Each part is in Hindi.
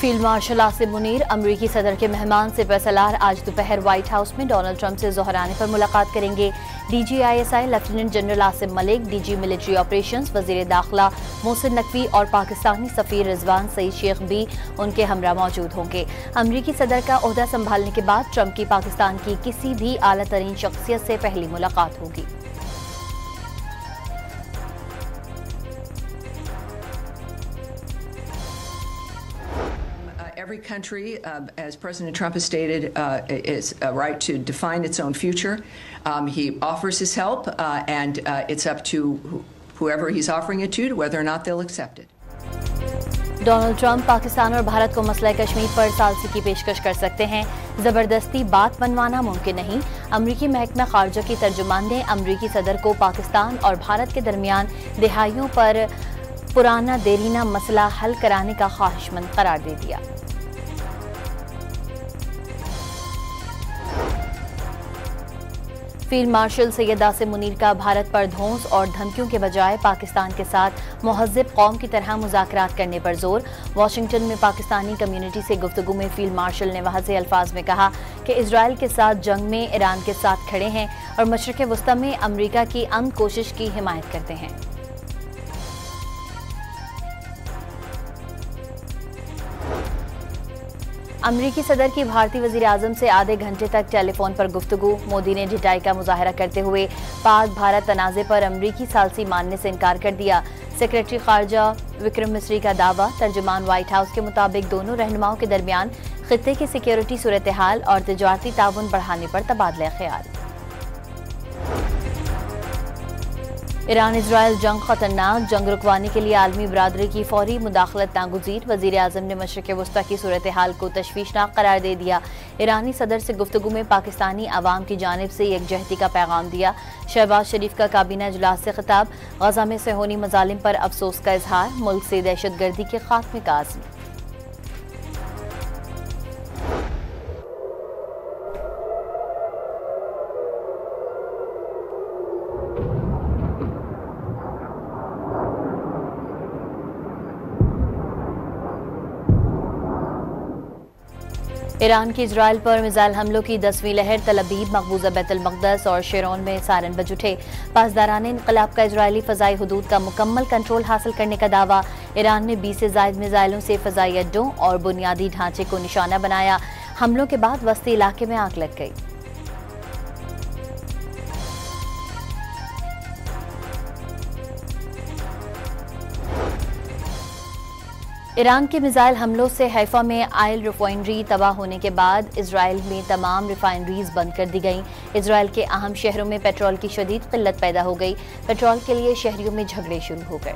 फील्ड मार्शल आसिम मुनीर अमरीकी सदर के मेहमान सिपहसालार आज दोपहर व्हाइट हाउस में डोनाल्ड ट्रंप से ज़ोहराने पर मुलाकात करेंगे। DGISI lieutenant general Asim Malik, DG military operations, वजीर दाखिला मोहसिन नकवी और पाकिस्तानी सफीर रिजवान सईद शेख भी उनके हमरा मौजूद होंगे। अमरीकी सदर का ओहदा संभालने के बाद ट्रंप की पाकिस्तान की किसी भी आला तरीन शख्सियत से पहली मुलाकात होगी। Every country, as President Trump has stated, is a right to define its own future. He offers his help, and it's up to whoever he's offering it to whether or not they'll accept it. Donald Trump Pakistan और भारत को मसला कश्मीर पर सालसी की पेशकश कर सकते हैं। जबरदस्ती बात बनवाना मुमकिन नहीं। अमरीकी महकमा खारजा की तर्जुमान ने अमरीकी सदर को पाकिस्तान और भारत के दरमियान दिहाइयों पर पुराना देरीना मसला हल कराने का ख्वाहिशमंद करार दे दिया। फील्ड मार्शल सैयद आसिम मुनीर का भारत पर धौंस और धमकियों के बजाय पाकिस्तान के साथ मुहज़्ज़ब कौम की तरह मुज़ाकरात करने पर जोर। वाशिंगटन में पाकिस्तानी कम्युनिटी से गुफ्तगू में फील्ड मार्शल ने वाज़ेह अल्फाज में कहा कि इजराइल के साथ जंग में ईरान के साथ खड़े हैं और मशरिक़ वस्ता में अमरीका की अमन कोशिश की हिमायत करते हैं। अमरीकी सदर की भारतीय वज़ीर आज़म से आधे घंटे तक टेलीफोन पर गुफ्तगू। मोदी ने ढिठाई का मुजाहरा करते हुए पाक भारत तनाज़े पर अमरीकी सालसी मानने से इनकार कर दिया। सेक्रेटरी खारजा विक्रम मिस्री का दावा। तर्जुमान व्हाइट हाउस के मुताबिक दोनों रहनुमाओं के दरमियान खित्ते की सिक्योरिटी सूरत हाल और तिजारती ताउन बढ़ाने पर तबादला ख्याल। ईरान इजराइल जंग खतरनाक, जंग रुकवाने के लिए आलमी बरादरी की फौरी मुदाखलत नागुज़ीर। वज़ीर आज़म ने मशरिक़ वस्ता की सूरत हाल को तशवीशनाक करार दे दिया। ईरानी सदर से गुफ्तगू में पाकिस्तानी अवाम की जानिब से यकजहती का पैगाम दिया। शहबाज शरीफ का काबीना इजलास से खिताब। गज़ा में सेहोनी मज़ालिम पर अफसोस का इजहार। मुल्क से दहशत गर्दी के खात्मे का आज़म। ईरान की इजराइल पर मिसाइल हमलों की 10वीं लहर। तल अबीब, मकबूजा बैतुल मक़दस और शेरोन में सायरन बज उठे। पासदारान इनक़लाब का इजरायली फ़ज़ाई हदूद का मुकम्मल कंट्रोल हासिल करने का दावा। ईरान ने 20 से ज़ायद मिसाइलों से फ़ज़ाई अड्डों और बुनियादी ढांचे को निशाना बनाया। हमलों के बाद वस्ती इलाके में आग लग गई। ईरान के मिसाइल हमलों से हैफा में आयल रिफाइनरी तबाह होने के बाद इजराइल में तमाम रिफाइनरीज बंद कर दी गईं। इजराइल के अहम शहरों में पेट्रोल की शदीद किल्लत पैदा हो गई। पेट्रोल के लिए शहरियों में झगड़े शुरू हो गए।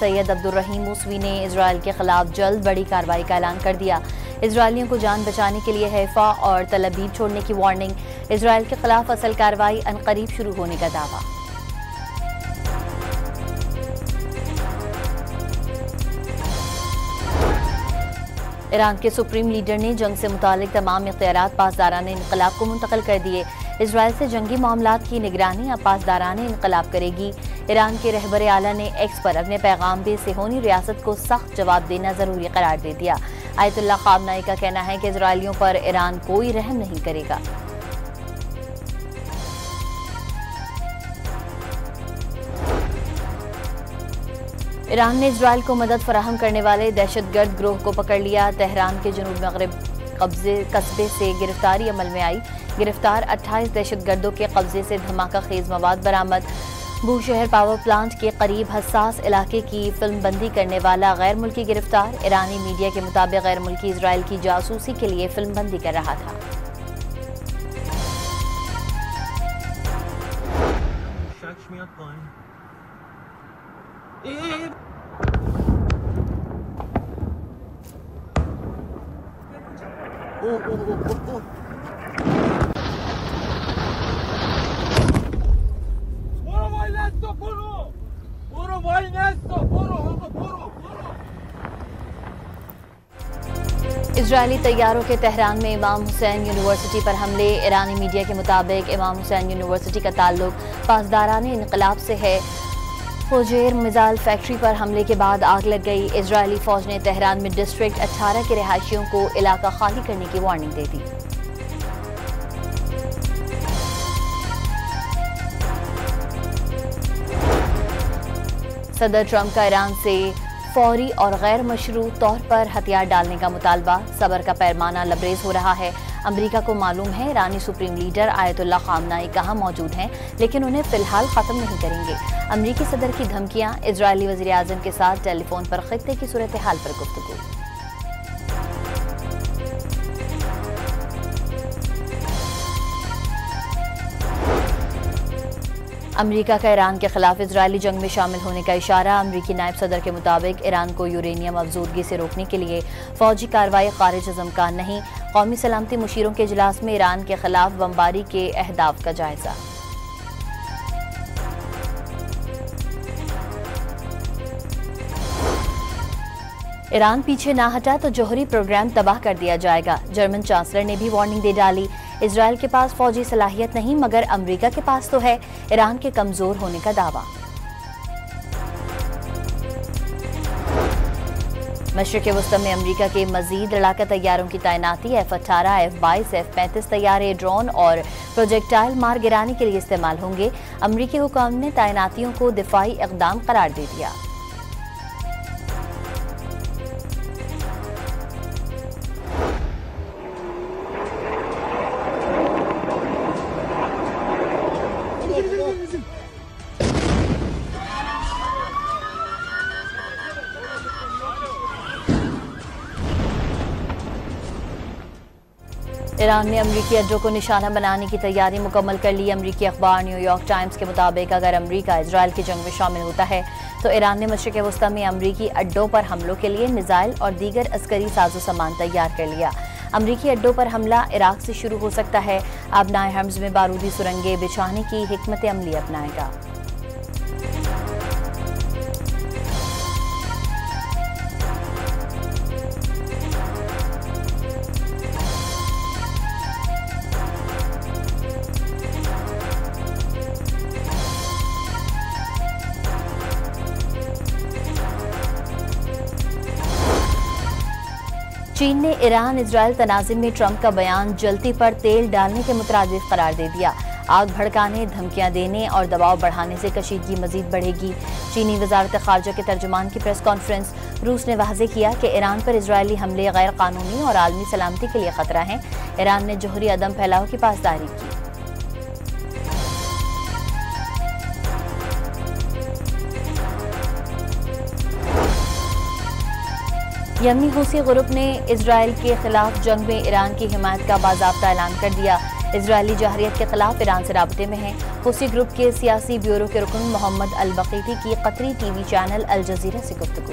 सैयद अब्दुर्रहीम मूसवी ने इजराइल के खिलाफ जल्द बड़ी कार्रवाई का ऐलान कर दिया। इजरायलियों को जान बचाने के लिए हैफा और तल अबीब छोड़ने की वार्निंग। इजराइल के खिलाफ असल कार्रवाई अनकरीब शुरू होने का दावा। ईरान के सुप्रीम लीडर ने जंग से मुतालिक तमाम इख्तियारात पासदारान इनकलाब को मुंतकिल कर दिए। इजराइल से जंगी मामलात की निगरानी अब पासदारान इनकलाब करेगी। ईरान के रहबर आला ने एक्स पर अपने पैगाम में सेहोनी रियासत को सख्त जवाब देना जरूरी करार दे दिया। आयतुल्लाह खामनाई का कहना है कि इजराइलियों पर ईरान कोई रहम नहीं करेगा। ईरान ने इजराइल को मदद फराहम करने वाले दहशतगर्द गिरोह को पकड़ लिया। तेहरान के जनूब मगरब कस्बे से गिरफ्तारी अमल में आई। गिरफ्तार 28 दहशतगर्दों के कब्जे से धमाका खेज मवाद बरामद। बूशहर पावर प्लांट के करीब हसास इलाके की फिल्म बंदी करने वाला गैर मुल्की गिरफ्तार। ईरानी मीडिया के मुताबिक गैर मुल्की इजराइल की जासूसी के लिए फिल्म बंदी कर रहा था। इजरायली तैयारों के तेहरान में इमाम हुसैन यूनिवर्सिटी पर हमले। ईरानी मीडिया के मुताबिक इमाम हुसैन यूनिवर्सिटी का ताल्लुक पासदाराने इनकलाब से है। फुजैर मिसाइल फैक्ट्री पर हमले के बाद आग लग गई। इजरायली फौज ने तेहरान में डिस्ट्रिक्ट 18 के रिहायशियों को इलाका खाली करने की वार्निंग दे दी। सदर ट्रंप का ईरान से फौरी और गैर मशरू तौर पर हथियार डालने का मुतालबा। सब्र का पैमाना लबरेज हो रहा है। अमेरिका को मालूम है ईरानी सुप्रीम लीडर आयतुल्ला खामनाई कहाँ मौजूद हैं, लेकिन उन्हें फिलहाल खत्म नहीं करेंगे। अमेरिकी सदर की धमकियां। इजरायली वज़ीर आज़म के साथ टेलीफोन पर खित्ते की सूरत हाल पर गुफ्तगू। अमेरिका का ईरान के खिलाफ इजरायली जंग में शामिल होने का इशारा। अमेरिकी नायब सदर के मुताबिक ईरान को यूरेनियम अफजूदगी से रोकने के लिए फौजी कार्रवाई खारिज अज़मकान नहीं। कौमी सलामती मुशीरों के इजलास में ईरान के खिलाफ बमबारी के अहदाफ का जायजा। ईरान पीछे ना हटा तो जौहरी प्रोग्राम तबाह कर दिया जाएगा। जर्मन चांसलर ने भी वार्निंग दे डाली। इजरायल के पास फौजी सलाहियत नहीं, मगर अमेरिका के पास तो है। ईरान के कमजोर होने का दावा। मशरिक़ वस्ती में अमेरिका के मजीद लड़ाका तैयारों की तैनाती। F-18, F-22, F-35 तैयारे ड्रोन और प्रोजेक्टाइल मार गिराने के लिए इस्तेमाल होंगे। अमेरिकी हुकाम ने तैनातियों को दिफाई इक़दाम करार दे दिया। ईरान ने अमरीकी अड्डों को निशाना बनाने की तैयारी मुकम्मल कर ली। अमरीकी अखबार न्यूयॉर्क टाइम्स के मुताबिक अगर अमरीका इजरायल की जंग में शामिल होता है तो ईरान ने मशरिक़ वस्ती में अमरीकी अड्डों पर हमलों के लिए मिसाइल और दीगर अस्करी साजो सामान तैयार कर लिया। अमरीकी अड्डों पर हमला इराक से शुरू हो सकता है। आबनाए हर्म्स में बारूदी सुरंगें बिछाने की हिकमत अमली अपनाएगा। चीन ने ईरान इजरायल तनाज़ुम में ट्रंप का बयान जलती पर तेल डालने के मुतरादिफ करार दे दिया। आग भड़काने, धमकियां देने और दबाव बढ़ाने से कशीदगी मजीद बढ़ेगी। चीनी वजारत खारजा के तर्जुमान की प्रेस कॉन्फ्रेंस। रूस ने वाज़े किया कि ईरान पर इजरायली हमले गैर कानूनी और आलमी सलामती के लिए खतरा हैं। ईरान ने जौहरी अदम फैलाव की पासदारी की। यमनी हूसी ग्रुप ने इजरायल के खिलाफ जंग में ईरान की हिमायत का बाज़ाब्ता ऐलान कर दिया। इजरायली जहरियत के खिलाफ ईरान से राब्ते में है। हूसी ग्रुप के सियासी ब्यूरो के रुकन मोहम्मद अल बकीती की कतरी टीवी चैनल अल जजीरा से गुफ्तगू।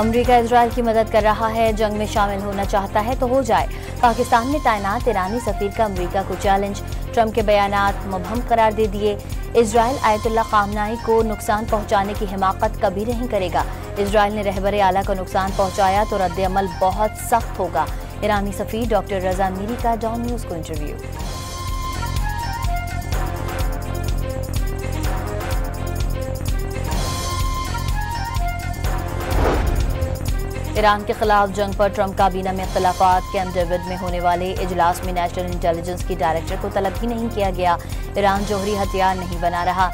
अमरीका इजरायल की मदद कर रहा है। जंग में शामिल होना चाहता है तो हो जाए। पाकिस्तान में तैनात ईरानी सफीर का अमरीका को चैलेंज। ट्रंप के बयानात मुबहम करार दे दिए। इजरायल आयतुल्ला खामनाई को नुकसान पहुंचाने की हिमाकत कभी नहीं करेगा। इजरायल ने रहबर आला को नुकसान पहुंचाया तो रद्द अमल बहुत सख्त होगा। ईरानी सफीर डॉक्टर रजा मीरी का डॉन न्यूज़ को इंटरव्यू। ईरान के खिलाफ जंग पर ट्रंप काबीना में इख्तलाफात। कैंप डेविड में होने वाले इजलास में नेशनल इंटेलिजेंस की डायरेक्टर को तलब ही नहीं किया गया। ईरान जौहरी हथियार नहीं बना रहा।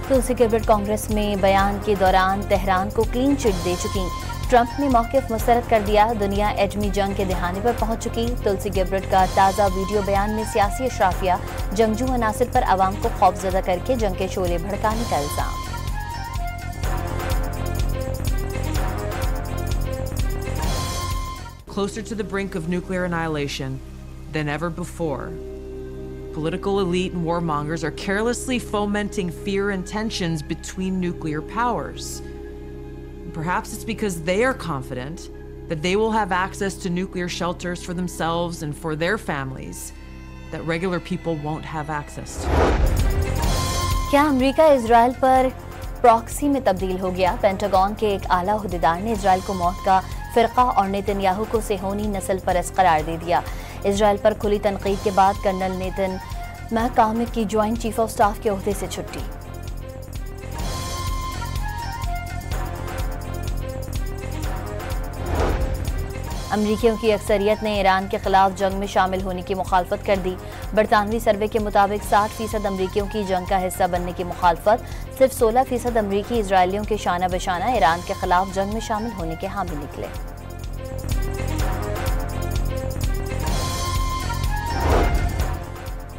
तुलसी गिलबर्ट कांग्रेस में बयान के दौरान तेहरान को क्लीन चिट दे चुकी। ट्रंप ने मौक़िफ़ मुस्तरद कर दिया। दुनिया एटमी जंग के दहाने पर पहुंच चुकी। तुलसी गिलबर्ट का ताज़ा वीडियो बयान में सियासी अशराफिया जंगजू अनासिर पर अवाम को खौफजदा करके जंग के शोले भड़काने का इल्ज़ाम। closer to the brink of nuclear annihilation than ever before. Political elite and warmongers are carelessly fomenting fear and tensions between nuclear powers. Perhaps it's because they are confident that they will have access to nuclear shelters for themselves and for their families that regular people won't have access to. क्या अमेरिका इजराइल पर प्रॉक्सी में तब्दील हो गया? पेंटागन के एक आला अहदेदार ने इजराइल को मौत का फिरका और नेतन्याहू को सेहोनी नस्ल परस्त करार दे दिया। इजराइल पर खुली तनकीद के बाद कर्नल नेतन महकामिक की ज्वाइंट चीफ ऑफ स्टाफ के ओहदे से छुट्टी। अमरीकियों की अक्सरियत ने ईरान के खिलाफ जंग में शामिल होने की मुखालफत कर दी। बरतानवी सर्वे के मुताबिक 60% अमरीकियों की जंग का हिस्सा बनने की मुखालफत, सिर्फ 16% अमरीकी इजरायलियों के शाना बशाना ईरान के खिलाफ जंग में शामिल होने के हामी निकले।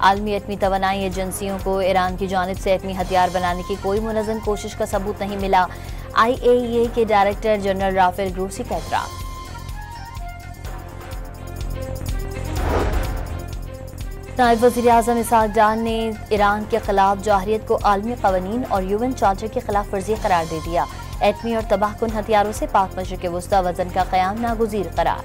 आलमी एटमी तवानाई एजेंसियों को ईरान की जानिब से एटमी हथियार बनाने की कोई मुनज़्ज़म कोशिश का सबूत नहीं मिला। IAEA के डायरेक्टर जनरल राफेल ग्रोसी का एतराफ़। नायब वज़ीर आज़म इसहाक डार ने ईरान के खिलाफ जाहरियत को आलमी क़वानीन और UN चार्टर की खिलाफ वर्जी करार दे दिया। एटमी और तबाहकुन हथियारों से पाक मशरिक़ वुस्ता वज़न का क़याम नागुज़ीर करार।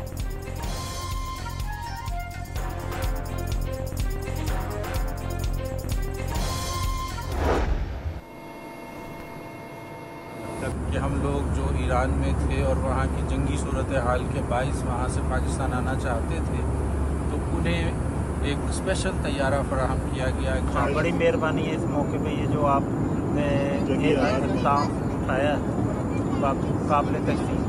कि हम लोग जो ईरान में थे और वहाँ की जंगी सूरत हाल के बाइस वहाँ से पाकिस्तान आना चाहते थे, तो उन्हें एक स्पेशल तैयारा फराहम किया गया। बड़ी मेहरबानी है इस मौके पे ये जो आपने इक़दाम उठाया, काबिल तहसीन।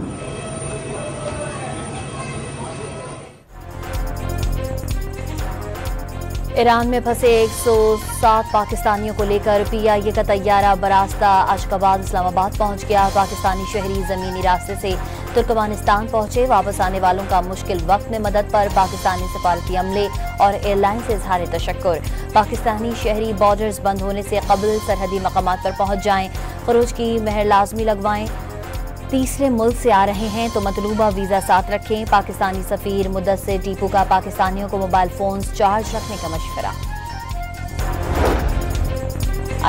ईरान में फंसे 107 पाकिस्तानियों को लेकर PIA का तैयारा बरास्ता अशकाबाद इस्लामाबाद पहुंच गया। पाकिस्तानी शहरी ज़मीनी रास्ते से तुर्कमानिस्तान पहुंचे। वापस आने वालों का मुश्किल वक्त में मदद पर पाकिस्तानी सफारती अमले और एयरलाइन से इजहार तशक्कुर। पाकिस्तानी शहरी बॉर्डर्स बंद होने से कबल सरहदी मकामात पर पहुंच जाएं। खरूज की महर लाजमी लगवाएं। तीसरे मुल्क से आ रहे हैं तो मतलूबा वीज़ा साथ रखें। पाकिस्तानी सफ़ीर मुदस्सिर टीपू का पाकिस्तानियों को मोबाइल फ़ोन्स चार्ज रखने का मशवरा।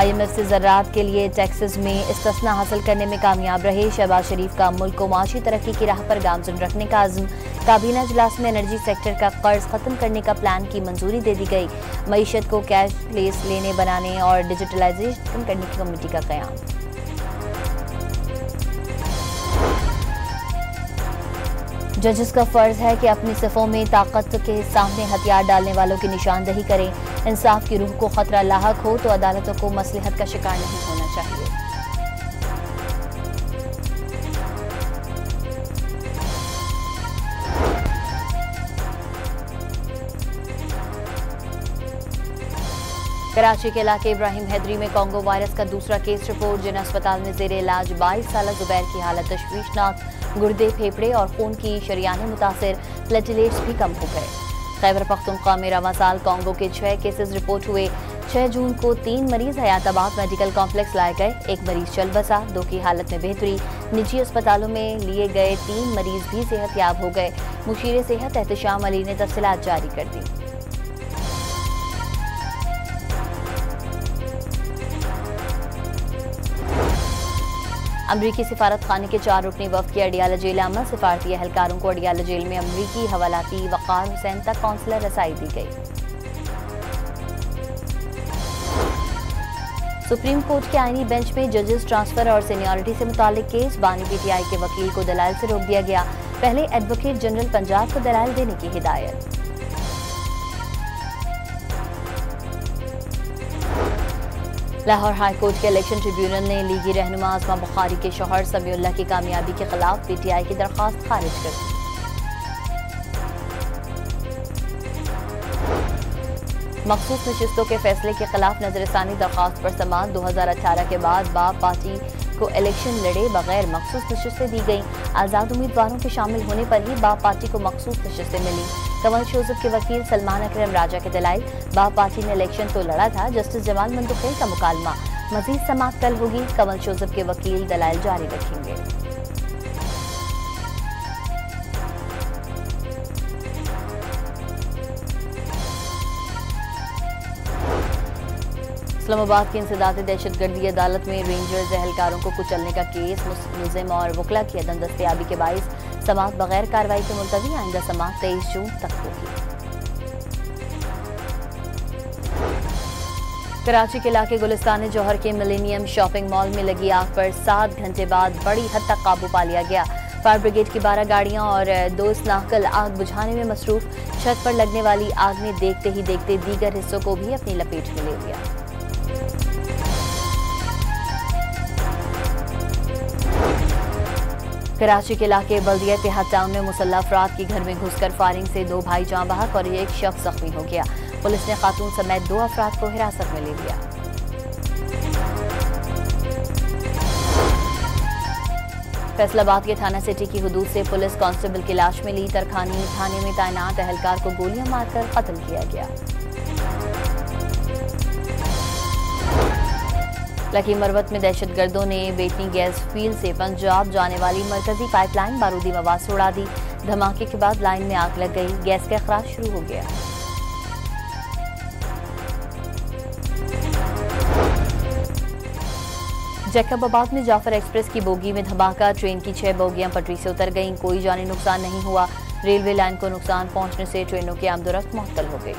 IMF से ज़राअत के लिए टेक्सास में इस्तिस्ना हासिल करने में कामयाब रहे। शहबाज शरीफ का मुल्क को माशी तरक्की की राह पर गामज़न रखने का अज़्म। काबीना इजलास में एनर्जी सेक्टर का कर्ज ख़त्म करने का प्लान की मंजूरी दे दी गई। मईशत को कैशलेस लेने बनाने और डिजिटलाइजेशन करने की कमेटी का क़याम। जजेस का फर्ज है कि अपनी सफ़ों में ताकत के सामने हथियार डालने वालों की निशानदही करें। इंसाफ की रूह को खतरा लाहक हो तो अदालतों को मसलहत का शिकार नहीं होना चाहिए। कराची के इलाके इब्राहिम हैदरी में कोंगो वायरस का दूसरा केस रिपोर्ट। जिन अस्पताल में ज़ेरे इलाज 22 साला जुबैर की हालत तशवीशनाक। गुर्दे, फेफड़े और खून की शरियानें मुतासिर, प्लेटलेट्स भी कम हो गए। खैबर पख्तूनख्वा में रवां साल कोंगो के 6 केसेस रिपोर्ट हुए। 6 जून को 3 मरीज हयाताबाद मेडिकल कॉम्प्लेक्स लाए गए। 1 मरीज चल बसा, 2 की हालत में बेहतरी। निजी अस्पतालों में लिए गए 3 मरीज भी सेहतयाब हो गए। मुशीर सेहत एहतशाम अली ने तफसीलात जारी कर दी। अमरीकी सिफारत खाने के 4 रुकनी वफ्द की अडियाला जेल आमद। सिफारती एहलकारों को अडियाला जेल में अमरीकी हवालाती वक़ार हुसैन तक कौंसलर रसाई दी गई। सुप्रीम कोर्ट के आईनी बेंच में जजेस ट्रांसफर और सीनियरिटी से मुतालिक केस। बानी PTI के वकील को दलाइल से रोक दिया गया। पहले एडवोकेट जनरल पंजाब को दलाइल देने की हिदायत। लाहौर हाई कोर्ट के इलेक्शन ट्रिब्यूनल ने लीगी रहनुमा आज़मा बुखारी के शौहर समीउल्लाह की कामयाबी के खिलाफ PTI की दरख्वास्त खारिज कर दी। मखसूस नशिस्तों के फैसले के खिलाफ नजरसानी दरख्वास्त पर समाअत। 2018 के बाद बाप पार्टी को इलेक्शन लड़े बगैर मखसूस नशिस्तें दी गईं। आज़ाद उम्मीदवारों के शामिल होने पर ही बाप पार्टी को मखसूस नशिस्तें मिली। कंवल शोजब के वकील सलमान अकरम राजा के दलाइल। बाप पार्टी ने इलेक्शन तो लड़ा था, जस्टिस जमाल मंदुखेल का मुकालमा। मजीद समाअत कल होगी। कंवल शोजब के वकील दलाइल जारी रखेंगे। इस्लामाबाद की इंसदाद दहशतगर्दी अदालत में रेंजर्स एहलकारों को कुचलने का केस मुलजिम और वकला की अदम दस्तयाबी के बाइस समाअत बगैर कार्रवाई के मुलतवी। आइंदा समाअत 23 जून तक होगी। कराची के इलाके गुलिस्तान जौहर के मिलेनियम शॉपिंग मॉल में लगी आग पर 7 घंटे बाद बड़ी हद तक काबू पा लिया गया। फायर ब्रिगेड की 12 गाड़ियां और 2 स्नाकल आग बुझाने में मसरूफ। छत पर लगने वाली आग ने देखते ही देखते दीगर हिस्सों को भी अपनी लपेट में ले लिया। कराची के इलाके बल्दिया तिहाद टाउन में मुसल्लह अफराद की घर में घुसकर फायरिंग से 2 भाई जाँ बहक और 1 शख्स जख्मी हो गया। पुलिस ने खातून समेत 2 अफराद को हिरासत में ले लिया। फैसलाबाद के थाना सिटी की हुदूद से पुलिस कांस्टेबल की लाश मिली। तरखानी थाने में तैनात एहलकार को गोलियां मारकर कत्ल किया गया। लकी मरवत में दहशतगर्दों ने बेटनी गैस फील्ड से पंजाब जाने वाली मरकजी पाइपलाइन बारूदी मवाद से उड़ा दी। धमाके के बाद लाइन में आग लग गई। गैस का अखराज शुरू हो गया। जैकबाबाद में जाफर एक्सप्रेस की बोगी में धमाका। ट्रेन की 6 बोगियां पटरी से उतर गईं। कोई जानी नुकसान नहीं हुआ। रेलवे लाइन को नुकसान पहुंचने से ट्रेनों की आमदोरफ्त मुअत्तल हो गई।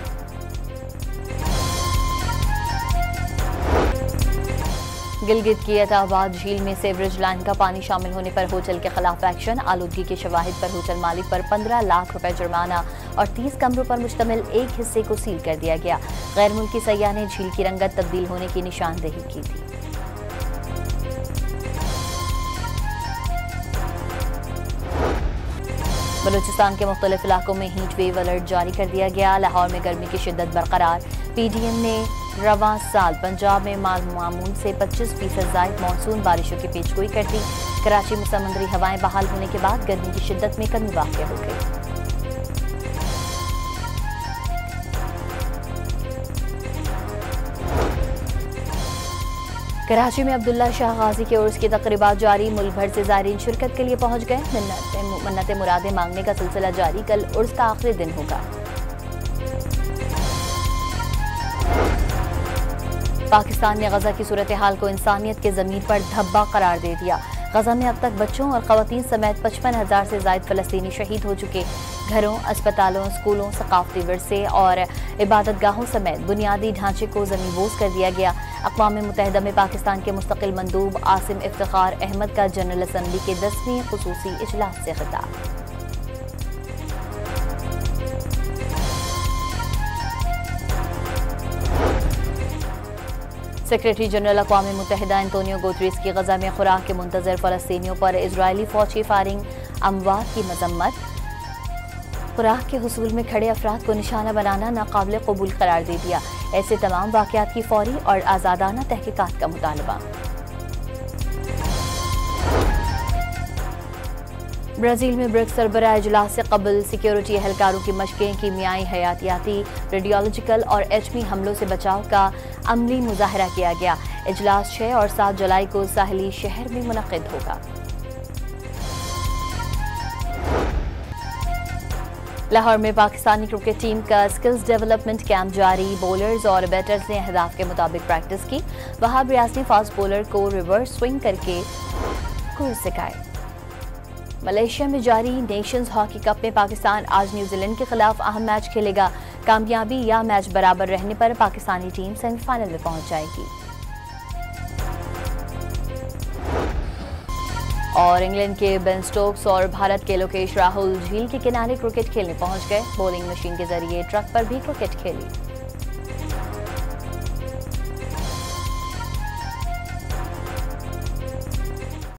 गिलगित की एताबाद झील में सेवरेज लाइन का पानी शामिल होने पर होटल के खिलाफ एक्शन। आलूदगी के शवाहिद पर होटल मालिक पर 15 लाख रुपए जुर्माना और 30 कमरों पर मुश्तमिल एक हिस्से को सील कर दिया गया। गैर मुल्की सयाह ने झील की रंगत तब्दील होने की निशानदेही की थी। बलूचिस्तान के मुख्तलिफ इलाकों में हीट वेव अलर्ट जारी कर दिया गया। लाहौर में गर्मी की शिद्दत बरकरार। पीडीएम ने रवां साल पंजाब में मामूल से 25% ज़ायद मानसून बारिशों की पेशगोई कर दी। कराची में समुद्री हवाएं बहाल होने के बाद गर्मी की शिद्दत में कमी वाक़ हो गई। कराची में अब्दुल्ला शाह गाजी के उर्स की तकरीबात जारी। मुल्क भर से ज़ायरीन शिरकत के लिए पहुंच गए। मन्नतें मुरादें मांगने का सिलसिला जारी। कल उर्स का आखिरी दिन होगा। पाकिस्तान ने गजा की सूरत हाल को इंसानियत के ज़मीन पर धब्बा करार दे दिया। गजा में अब तक बच्चों और ख़वातीन समेत 55,000 से ज़ायद फ़लस्तीनी शहीद हो चुके। घरों, अस्पतालों, स्कूलों, सकाफती विरसे और इबादतगाहों समेत बुनियादी ढांचे को ज़मीनबोज़ कर दिया गया। अक़वाम मुत्तहिदा में पाकिस्तान के मुस्तक़िल मंदूब आसिम इफ्तिखार अहमद का जनरल असम्बली के 10वें ख़ुसूसी इजलास से खिताब। सेक्रेटरी जनरल अक़वाम मुत्तहिदा एंटोनियो गुतरेस की गजा में खुराक के मुंतज़र फ़लस्तीनियों पर इजरायली फ़ौज की फायरिंग अमवात की मजम्मत। खुराक के हुसूल में खड़े अफराद को निशाना बनाना नाकाबिल कबूल करार दे दिया। ऐसे तमाम वाक़यात की फौरी और आज़ादाना तहक़ीक़ात का मुतालबा। ब्राज़ील में ब्रिक्स सरबराह इजलास से कबल सिक्योरिटी एहलकारों की मशक़ें, कीमियाई, हयातियाती, रेडियोलॉजिकल और एटमी हमलों से बचाव का अमली मुज़ाहरा किया गया। इजलास 6 और 7 जुलाई को साहली शहर में मुनक़िद होगा। लाहौर में पाकिस्तानी क्रिकेट टीम का स्किल्स डेवलपमेंट कैंप जारी। बॉलर्स और बैटर्स ने अहदाफ के मुताबिक प्रैक्टिस की। वहाब रियाज ने फास्ट बॉलर को रिवर्स स्विंग करके कोर्स सिखाए। मलेशिया में जारी नेशंस हॉकी कप में पाकिस्तान आज न्यूजीलैंड के खिलाफ अहम मैच खेलेगा। कामयाबी या मैच बराबर रहने पर पाकिस्तानी टीम सेमीफाइनल में पहुंच जाएगी। और इंग्लैंड के बेन स्टोक्स और भारत के लोकेश राहुल झील के किनारे क्रिकेट खेलने पहुंच गए। बॉलिंग मशीन के जरिए ट्रक पर भी क्रिकेट खेली।